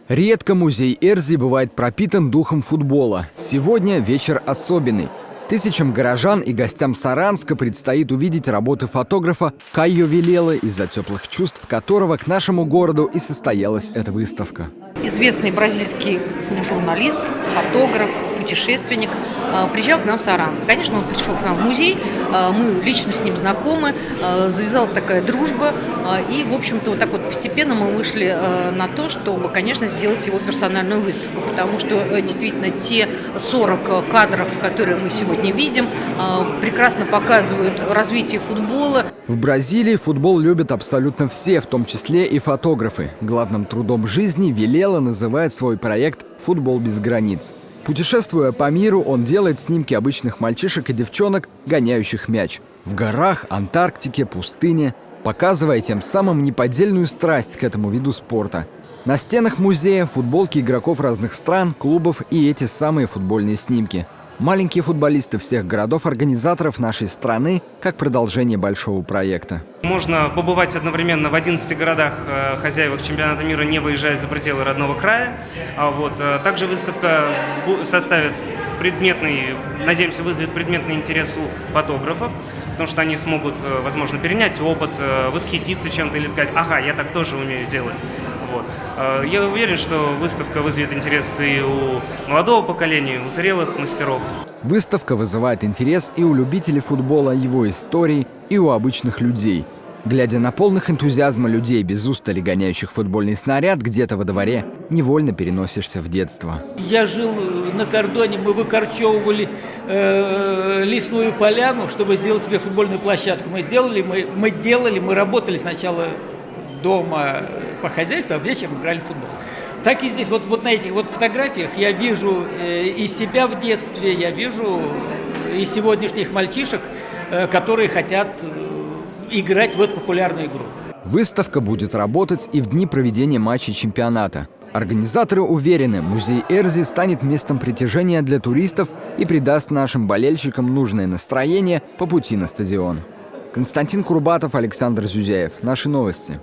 Редко музей Эрзи бывает пропитан духом футбола. Сегодня вечер особенный. Тысячам горожан и гостям Саранска предстоит увидеть работы фотографа Кайо Вилелы, из-за теплых чувств которого к нашему городу и состоялась эта выставка. Известный бразильский журналист, фотограф, путешественник приезжал к нам в Саранск. Конечно, он пришел к нам в музей, мы лично с ним знакомы, завязалась такая дружба, и, в общем-то, вот так вот постепенно мы вышли на то, чтобы, конечно, сделать его персональную выставку, потому что действительно те 40 кадров, которые мы сегодня видим, прекрасно показывают развитие футбола. В Бразилии футбол любят абсолютно все, в том числе и фотографы. Главным трудом жизни Вилела называет свой проект «Футбол без границ». Путешествуя по миру, он делает снимки обычных мальчишек и девчонок, гоняющих мяч. В горах, Антарктике, пустыне, показывая тем самым неподдельную страсть к этому виду спорта. На стенах музея футболки игроков разных стран, клубов и эти самые футбольные снимки. Маленькие футболисты всех городов-организаторов нашей страны как продолжение большого проекта. Можно побывать одновременно в 11 городах хозяевах чемпионата мира, не выезжая за пределы родного края. Также выставка составит надеемся, вызовет предметный интерес у фотографов, потому что они смогут, возможно, перенять опыт, восхититься чем-то или сказать: ага, я так тоже умею делать. Я уверен, что выставка вызовет интерес и у молодого поколения, и у зрелых мастеров. Выставка вызывает интерес и у любителей футбола, его истории, и у обычных людей. Глядя на полных энтузиазма людей, без устали гоняющих футбольный снаряд где-то во дворе, невольно переносишься в детство. Я жил на кордоне, мы выкорчевывали лесную поляну, чтобы сделать себе футбольную площадку. Мы работали сначала дома по хозяйству, а вечером играли в футбол. Так и здесь, вот на этих вот фотографиях я вижу и себя в детстве, я вижу и сегодняшних мальчишек, которые хотят играть в эту популярную игру. Выставка будет работать и в дни проведения матчей чемпионата. Организаторы уверены, музей Эрзи станет местом притяжения для туристов и придаст нашим болельщикам нужное настроение по пути на стадион. Константин Курбатов, Александр Зюзяев. Наши новости.